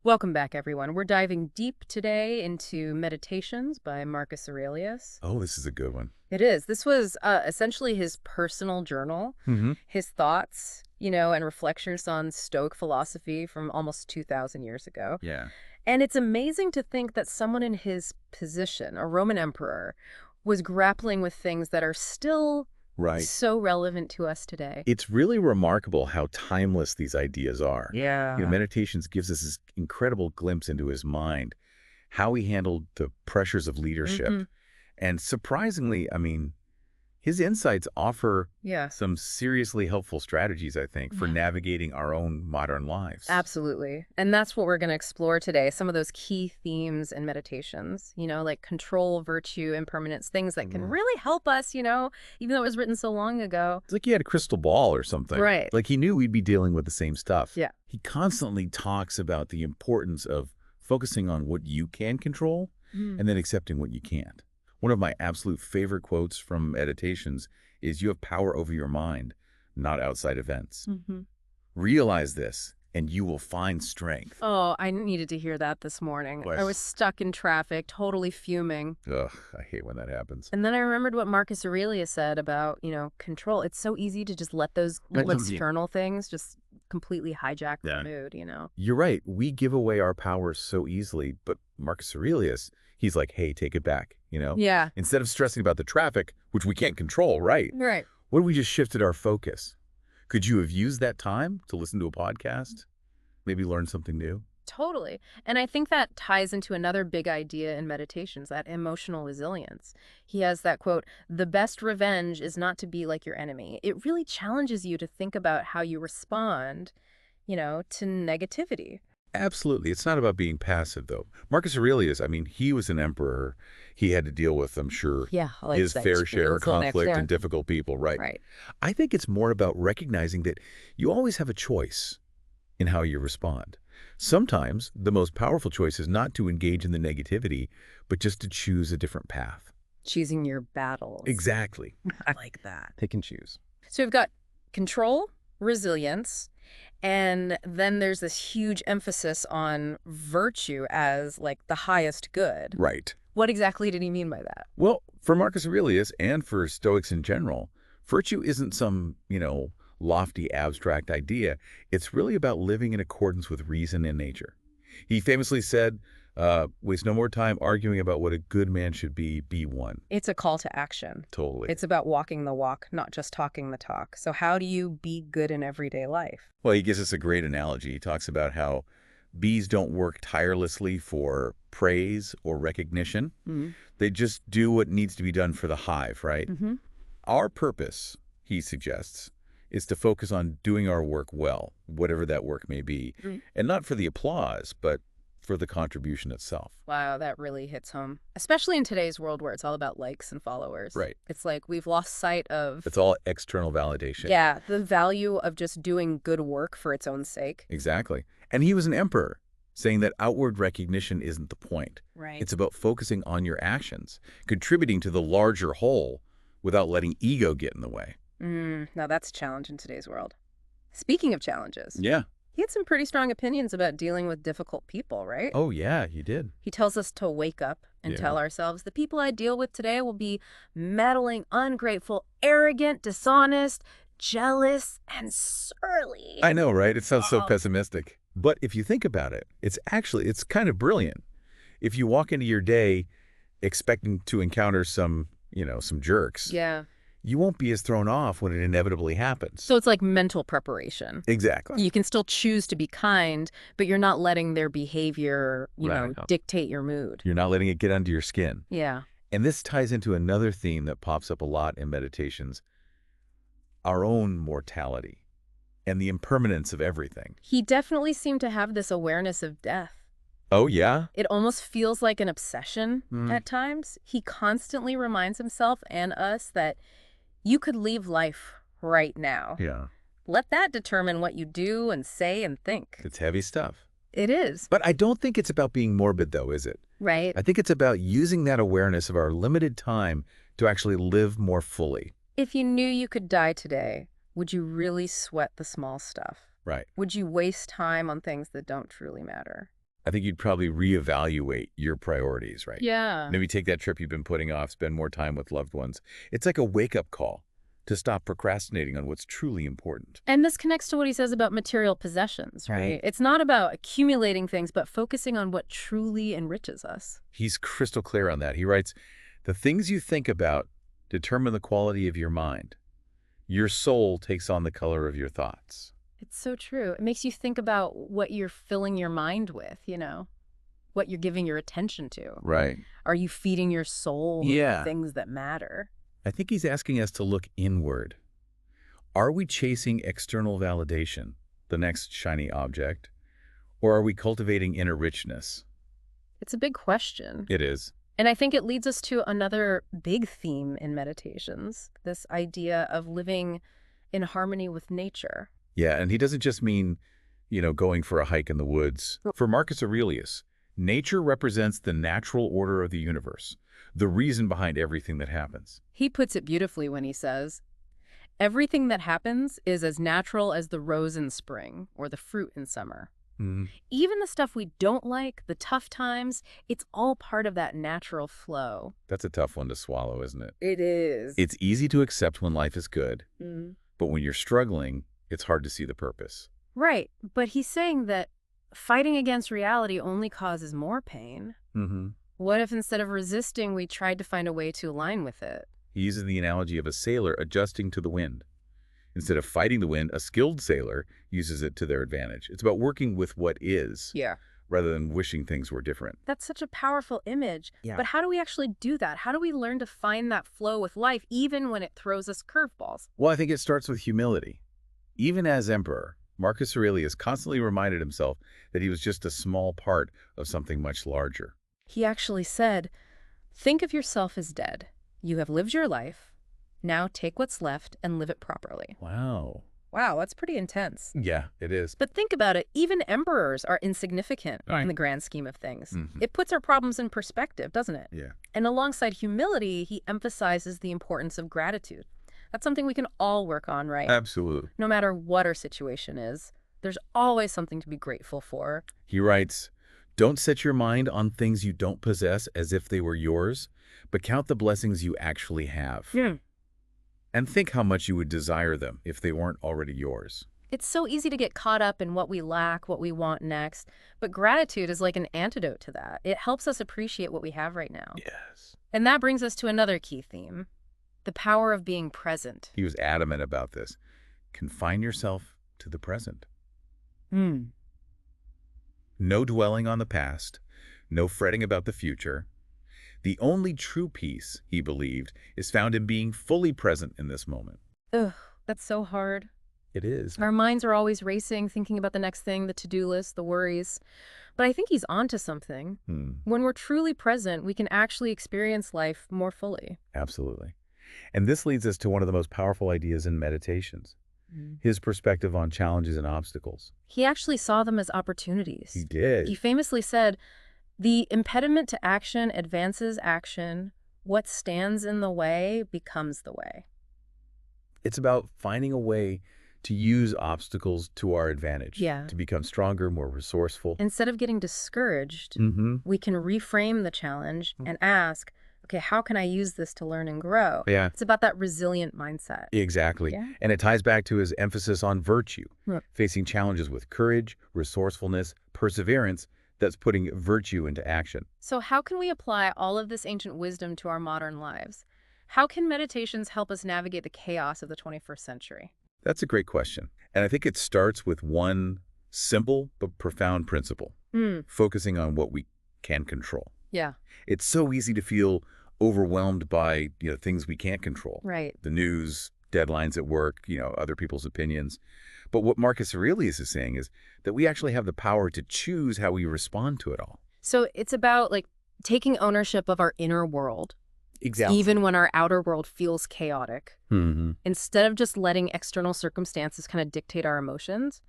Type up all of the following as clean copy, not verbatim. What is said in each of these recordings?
Welcome back, everyone. We're diving deep today into Meditations by Marcus Aurelius. Oh, this is a good one. It is. This was essentially his personal journal, Hmm. his thoughts, and reflections on Stoic philosophy from almost 2,000 years ago. Yeah. And it's amazing to think that someone in his position, a Roman emperor, was grappling with things that are still Right. so relevant to us today. It's really remarkable how timeless these ideas are. Yeah. Meditations gives us this incredible glimpse into his mind, how he handled the pressures of leadership. Mm-hmm. And surprisingly, his insights offer Yeah. some seriously helpful strategies, I think, for Yeah. navigating our own modern lives. Absolutely. And that's what we're going to explore today. Some of those key themes and meditations, like control, virtue, impermanence, things that can Mm. really help us, even though it was written so long ago. It's like he had a crystal ball or something. Right. Like he knew we'd be dealing with the same stuff. Yeah. He constantly talks about the importance of focusing on what you can control Mm. and then accepting what you can't. One of my absolute favorite quotes from Meditations is, "You have power over your mind, not outside events. Hmm. Realize this, and you will find strength." Oh, I needed to hear that this morning. Boy. I was stuck in traffic, totally fuming. Ugh, I hate when that happens. And then I remembered what Marcus Aurelius said about, control. It's so easy to just let those little external things just completely hijack the Yeah. mood. You're right. We give away our power so easily, but Marcus Aurelius, he's like, "Hey, take it back. Yeah. Instead of stressing about the traffic, which we can't control, right? Right. What if we just shifted our focus? Could you have used that time to listen to a podcast? Maybe learn something new?" Totally. And I think that ties into another big idea in meditations, that emotional resilience. He has that quote, "The best revenge is not to be like your enemy." It really challenges you to think about how you respond, to negativity. Absolutely. It's not about being passive, though. Marcus Aurelius, he was an emperor. He had to deal with, I'm sure, Yeah, I like his that. fair share of It's all next conflict there. and difficult people, right? Right. I think it's more about recognizing that you always have a choice in how you respond. Sometimes the most powerful choice is not to engage in the negativity, but just to choose a different path. Choosing your battles. Exactly. I like that. Pick and choose. So we've got control, resilience, and then there's this huge emphasis on virtue as like the highest good. Right. What exactly did he mean by that? Well, for Marcus Aurelius and for Stoics in general, virtue isn't some lofty abstract idea. It's really about living in accordance with reason and nature. He famously said, "Waste no more time arguing about what a good man should be one." It's a call to action. Totally. It's about walking the walk, not just talking the talk. So how do you be good in everyday life? Well, he gives us a great analogy. He talks about how bees don't work tirelessly for praise or recognition. Mm-hmm. They just do what needs to be done for the hive, right? Mm-hmm. Our purpose, he suggests, is to focus on doing our work well, whatever that work may be, and not for the applause, but for the contribution itself. Wow, that really hits home. Especially in today's world where it's all about likes and followers. Right. It's like we've lost sight of, It's all external validation. yeah, the value of just doing good work for its own sake. Exactly. And he was an emperor, saying that outward recognition isn't the point. Right. It's about focusing on your actions, contributing to the larger whole without letting ego get in the way. Now that's a challenge in today's world. Speaking of challenges, Yeah. he had some pretty strong opinions about dealing with difficult people, right? Oh, yeah, he did. He tells us to wake up and Yeah. tell ourselves the people I deal with today will be meddling, ungrateful, arrogant, dishonest, jealous, and surly. I know, right? It sounds so Oh. pessimistic. But if you think about it, it's kind of brilliant. If you walk into your day expecting to encounter some jerks, Yeah. you won't be as thrown off when it inevitably happens. So it's like mental preparation. Exactly. You can still choose to be kind, but you're not letting their behavior, Right. dictate your mood. You're not letting it get under your skin. Yeah. And this ties into another theme that pops up a lot in meditations, our own mortality and the impermanence of everything. He definitely seemed to have this awareness of death. Oh, yeah? It almost feels like an obsession Mm. at times. He constantly reminds himself and us that you could leave life right now. Yeah. Let that determine what you do and say and think. It's heavy stuff. It is. But I don't think it's about being morbid, though, is it? Right? I think it's about using that awareness of our limited time to actually live more fully. If you knew you could die today, would you really sweat the small stuff? Right. Would you waste time on things that don't truly matter? I think you'd probably reevaluate your priorities, right? Yeah. Maybe take that trip you've been putting off, spend more time with loved ones. It's like a wake-up call to stop procrastinating on what's truly important. And this connects to what he says about material possessions, Right. right? It's not about accumulating things, but focusing on what truly enriches us. He's crystal clear on that. He writes, "The things you think about determine the quality of your mind. Your soul takes on the color of your thoughts." It's so true. It makes you think about what you're filling your mind with, what you're giving your attention to. Right. Are you feeding your soul with the Yeah. things that matter? I think he's asking us to look inward. Are we chasing external validation, the next shiny object, or are we cultivating inner richness? It's a big question. It is. And I think it leads us to another big theme in meditations, this idea of living in harmony with nature. Yeah, and he doesn't just mean, going for a hike in the woods. For Marcus Aurelius, nature represents the natural order of the universe, the reason behind everything that happens. He puts it beautifully when he says, everything that happens is as natural as the rose in spring or the fruit in summer. Mhm. Even the stuff we don't like, the tough times, it's all part of that natural flow. That's a tough one to swallow, isn't it? It is. It's easy to accept when life is good, Mm. but when you're struggling, it's hard to see the purpose. Right, but he's saying that fighting against reality only causes more pain. Mm-hmm. What if instead of resisting, we tried to find a way to align with it? He uses the analogy of a sailor adjusting to the wind. Instead of fighting the wind, a skilled sailor uses it to their advantage. It's about working with what is, Yeah. rather than wishing things were different. That's such a powerful image. Yeah. But how do we actually do that? How do we learn to find that flow with life, even when it throws us curveballs? Well, I think it starts with humility. Even as emperor, Marcus Aurelius constantly reminded himself that he was just a small part of something much larger. He actually said, think of yourself as dead. You have lived your life. Now take what's left and live it properly. Wow. Wow, that's pretty intense. Yeah, it is. But think about it, even emperors are insignificant Right. in the grand scheme of things. Mhm. It puts our problems in perspective, doesn't it? Yeah. And alongside humility, he emphasizes the importance of gratitude. That's something we can all work on, right? Absolutely. No matter what our situation is, there's always something to be grateful for. He writes, "Don't set your mind on things you don't possess as if they were yours, but count the blessings you actually have. Yeah. And think how much you would desire them if they weren't already yours." It's so easy to get caught up in what we lack, what we want next, but gratitude is like an antidote to that. It helps us appreciate what we have right now. Yes. And that brings us to another key theme, the power of being present. He was adamant about this. Confine yourself to the present. No dwelling on the past, no fretting about the future. The only true peace, he believed, is found in being fully present in this moment. Ugh, that's so hard. It is. Our minds are always racing, thinking about the next thing, the to-do list, the worries. But I think he's onto something. When we're truly present, we can actually experience life more fully. Absolutely. And this leads us to one of the most powerful ideas in meditations, his perspective on challenges and obstacles. He actually saw them as opportunities. He did. He famously said, the impediment to action advances action. What stands in the way becomes the way. It's about finding a way to use obstacles to our advantage, Yeah. to become stronger, more resourceful. Instead of getting discouraged, we can reframe the challenge and ask, okay, how can I use this to learn and grow? Yeah. It's about that resilient mindset. Exactly. Yeah. And it ties back to his emphasis on virtue, Right. facing challenges with courage, resourcefulness, perseverance. That's putting virtue into action. So how can we apply all of this ancient wisdom to our modern lives? How can meditations help us navigate the chaos of the 21st century? That's a great question. And I think it starts with one simple but profound principle, focusing on what we can control. Yeah. It's so easy to feel overwhelmed by, things we can't control. Right. The news, deadlines at work, other people's opinions. But what Marcus Aurelius is saying is that we actually have the power to choose how we respond to it all. So it's about taking ownership of our inner world, Exactly. even when our outer world feels chaotic. Instead of just letting external circumstances kind of dictate our emotions,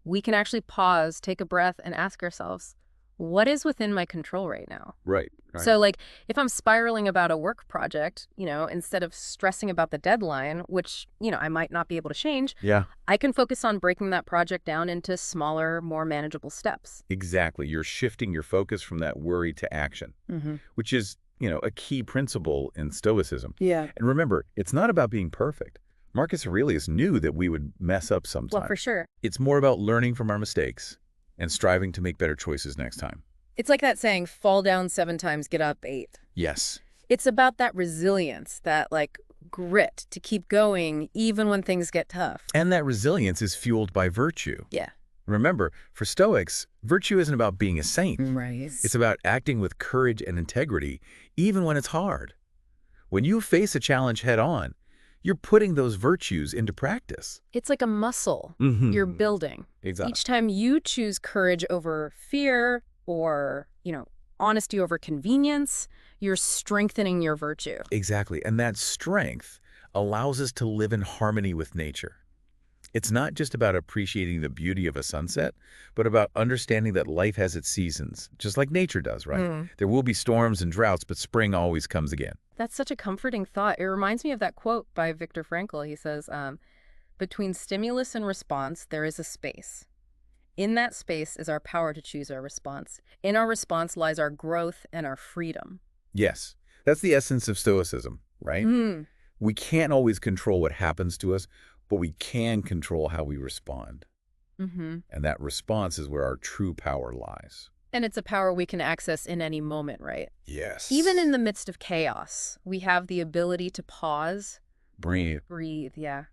we can actually pause, take a breath, and ask ourselves, What is within my control right now? Right, right. So, like, if I'm spiraling about a work project, instead of stressing about the deadline, which, I might not be able to change, Yeah. I can focus on breaking that project down into smaller, more manageable steps. Exactly. You're shifting your focus from that worry to action, Hmm. which is, a key principle in Stoicism. Yeah. And remember, it's not about being perfect. Marcus Aurelius knew that we would mess up Well, for sometimes. sure. It's more about learning from our mistakes and striving to make better choices next time. It's like that saying, fall down 7 times, get up 8. Yes. It's about that resilience, that, like, grit to keep going even when things get tough. And that resilience is fueled by virtue. Yeah. Remember, for Stoics, virtue isn't about being a saint. Right. It's about acting with courage and integrity, even when it's hard. When you face a challenge head on, you're putting those virtues into practice. It's like a muscle you're Mm-hmm. building. Exactly. Each time you choose courage over fear or, honesty over convenience, you're strengthening your virtue. Exactly. And that strength allows us to live in harmony with nature. It's not just about appreciating the beauty of a sunset, but about understanding that life has its seasons, just like nature does, right? Mm. There will be storms and droughts, but spring always comes again. That's such a comforting thought. It reminds me of that quote by Viktor Frankl. He says, between stimulus and response, there is a space. In that space is our power to choose our response. In our response lies our growth and our freedom. Yes, that's the essence of Stoicism, right? Mm. We can't always control what happens to us, but we can control how we respond. Mm-hmm. And that response is where our true power lies. And it's a power we can access in any moment, right? Yes. Even in the midst of chaos, we have the ability to pause, Breathe. breathe, yeah,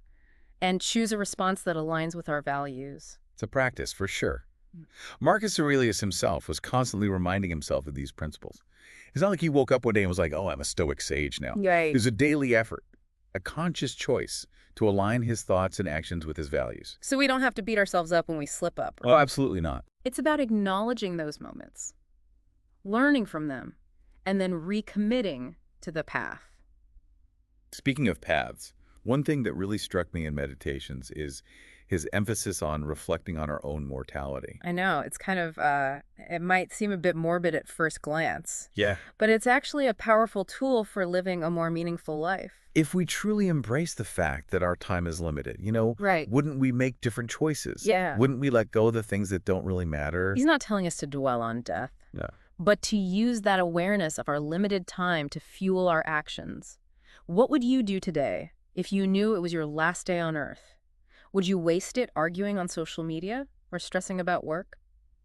and choose a response that aligns with our values. It's a practice, for sure. Mm. Marcus Aurelius himself was constantly reminding himself of these principles. It's not like he woke up one day and was like, oh, I'm a Stoic sage now. Right. There's a daily effort, a conscious choice to align his thoughts and actions with his values. So we don't have to beat ourselves up when we slip up. Oh, absolutely not. It's about acknowledging those moments, learning from them, and then recommitting to the path. Speaking of paths, one thing that really struck me in meditations is his emphasis on reflecting on our own mortality. I know, it's kind of, it might seem a bit morbid at first glance, Yeah. but it's actually a powerful tool for living a more meaningful life. If we truly embrace the fact that our time is limited, Right. wouldn't we make different choices? Yeah. Wouldn't we let go of the things that don't really matter? He's not telling us to dwell on death, Yeah. but to use that awareness of our limited time to fuel our actions. What would you do today if you knew it was your last day on Earth? Would you waste it arguing on social media or stressing about work?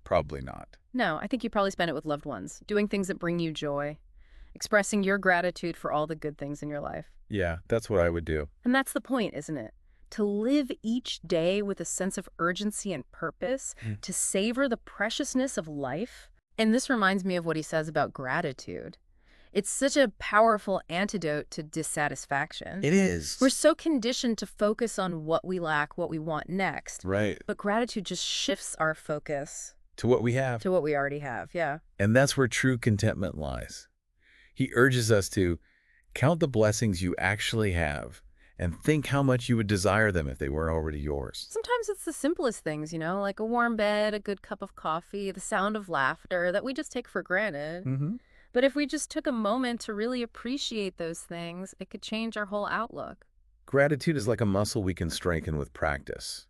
Probably not. No, I think you probably spend it with loved ones, doing things that bring you joy, expressing your gratitude for all the good things in your life. Yeah, that's what I would do. And that's the point, isn't it? To live each day with a sense of urgency and purpose, to savor the preciousness of life. And this reminds me of what he says about gratitude. It's such a powerful antidote to dissatisfaction. It is. We're so conditioned to focus on what we lack, what we want next. Right. But gratitude just shifts our focus To what we have. to what we already have. Yeah. And that's where true contentment lies. He urges us to count the blessings you actually have and think how much you would desire them if they weren't already yours. Sometimes it's the simplest things, like a warm bed, a good cup of coffee, the sound of laughter that we just take for granted. Mm-hmm. But if we just took a moment to really appreciate those things, it could change our whole outlook. Gratitude is like a muscle we can strengthen with practice.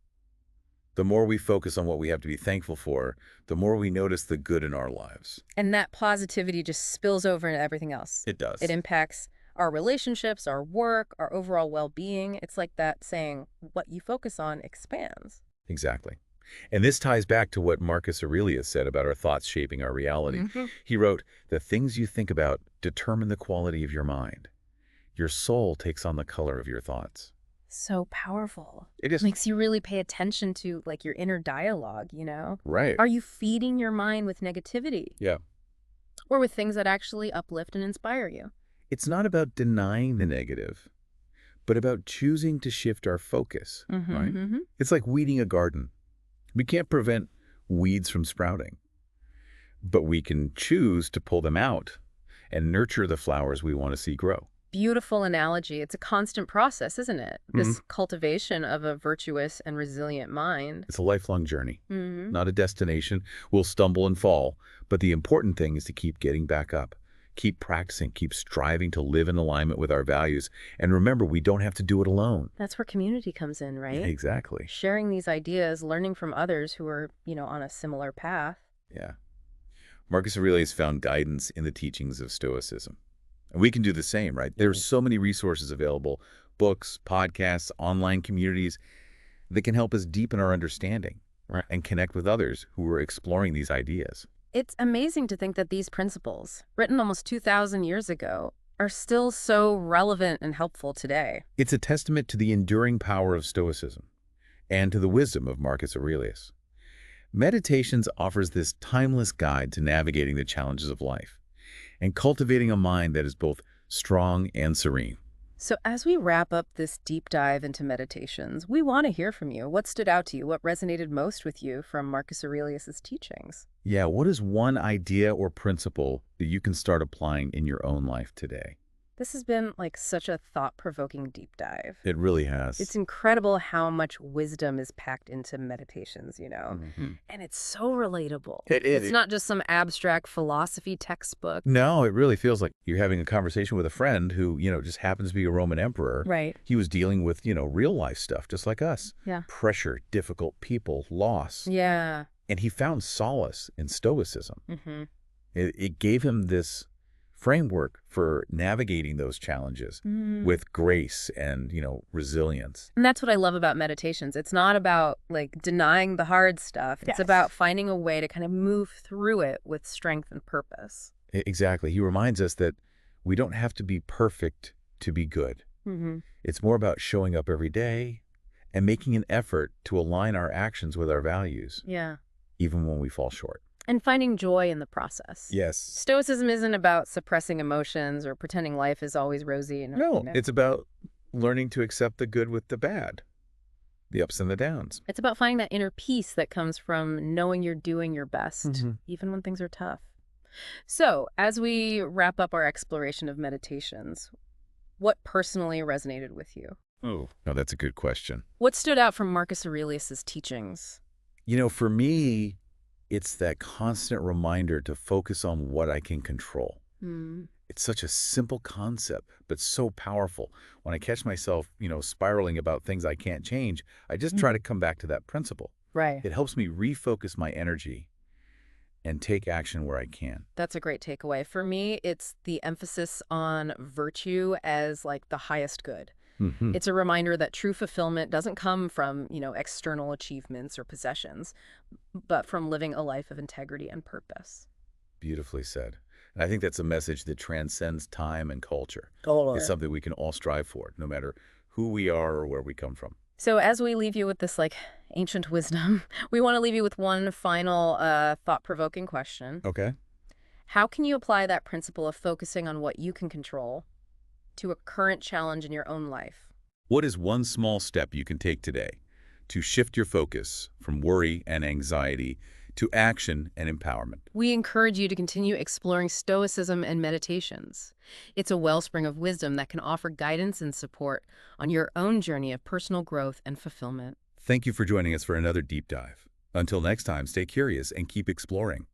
The more we focus on what we have to be thankful for, the more we notice the good in our lives. And that positivity just spills over into everything else. It does. It impacts our relationships, our work, our overall well-being. It's like that saying, what you focus on expands. Exactly. And this ties back to what Marcus Aurelius said about our thoughts shaping our reality. Mm-hmm. He wrote, "The things you think about determine the quality of your mind. Your soul takes on the color of your thoughts." So powerful. It is. Makes you really pay attention to your inner dialogue. Right. Are you feeding your mind with negativity? Yeah. Or with things that actually uplift and inspire you? It's not about denying the negative, but about choosing to shift our focus, Mm-hmm, right? mm-hmm. It's like weeding a garden. We can't prevent weeds from sprouting, but we can choose to pull them out and nurture the flowers we want to see grow. Beautiful analogy. It's a constant process, isn't it? Mhm. This cultivation of a virtuous and resilient mind. It's a lifelong journey, Hmm. not a destination. We'll stumble and fall, but the important thing is to keep getting back up, keep practicing, keep striving to live in alignment with our values. And remember, we don't have to do it alone. That's where community comes in, Yeah, right? exactly. Sharing these ideas, learning from others who are, on a similar path. Yeah. Marcus Aurelius found guidance in the teachings of Stoicism. And we can do the same, right? There's so many resources available, books, podcasts, online communities that can help us deepen our understanding, right, and connect with others who are exploring these ideas. It's amazing to think that these principles, written almost 2,000 years ago, are still so relevant and helpful today. It's a testament to the enduring power of Stoicism and to the wisdom of Marcus Aurelius. Meditations offers this timeless guide to navigating the challenges of life and cultivating a mind that is both strong and serene. So, as we wrap up this deep dive into meditations, we want to hear from you. What stood out to you? What resonated most with you from Marcus Aurelius's teachings? Yeah, what is one idea or principle that you can start applying in your own life today? This has been like such a thought-provoking deep dive. It really It's has. incredible how much wisdom is packed into meditations. Mhm. And it's so relatable. It is. It's not just some abstract philosophy textbook. No, it really feels like you're having a conversation with a friend who, just happens to be a Roman emperor. Right. He was dealing with, real life stuff, just like us. Yeah. Pressure, difficult people, loss. Yeah. And he found solace in Stoicism. Mm-hmm. It gave him this framework for navigating those challenges with grace and, resilience. And that's what I love about meditations. It's not about like denying the hard stuff. It's Yes. about finding a way to kind of move through it with strength and purpose. Exactly. He reminds us that we don't have to be perfect to be good. Mm-hmm. It's more about showing up every day and making an effort to align our actions with our values, Yeah. even when we fall short. And finding joy in the process. Yes. Stoicism isn't about suppressing emotions or pretending life is always rosy. No, it's about learning to accept the good with the bad, the ups and the downs. It's about finding that inner peace that comes from knowing you're doing your best, Mhm. even when things are tough. So, as we wrap up our exploration of meditations, what personally resonated with you? Oh, no, that's a good question. What stood out from Marcus Aurelius's teachings? For me, it's that constant reminder to focus on what I can control. Hmm. It's such a simple concept, but so powerful. When I catch myself, spiraling about things I can't change, I just try to come back to that principle. Right. It helps me refocus my energy and take action where I can. That's a great takeaway. For me, it's the emphasis on virtue as like the highest good. Hmm. It's a reminder that true fulfillment doesn't come from, external achievements or possessions, but from living a life of integrity and purpose. Beautifully said. And I think that's a message that transcends time and culture. Totally. It's something we can all strive for, no matter who we are or where we come from. So as we leave you with this like ancient wisdom, we want to leave you with one final thought-provoking question. Okay. How can you apply that principle of focusing on what you can control to a current challenge in your own life? What is one small step you can take today to shift your focus from worry and anxiety to action and empowerment? We encourage you to continue exploring Stoicism and meditations. It's a wellspring of wisdom that can offer guidance and support on your own journey of personal growth and fulfillment. Thank you for joining us for another deep dive. Until next time, stay curious and keep exploring.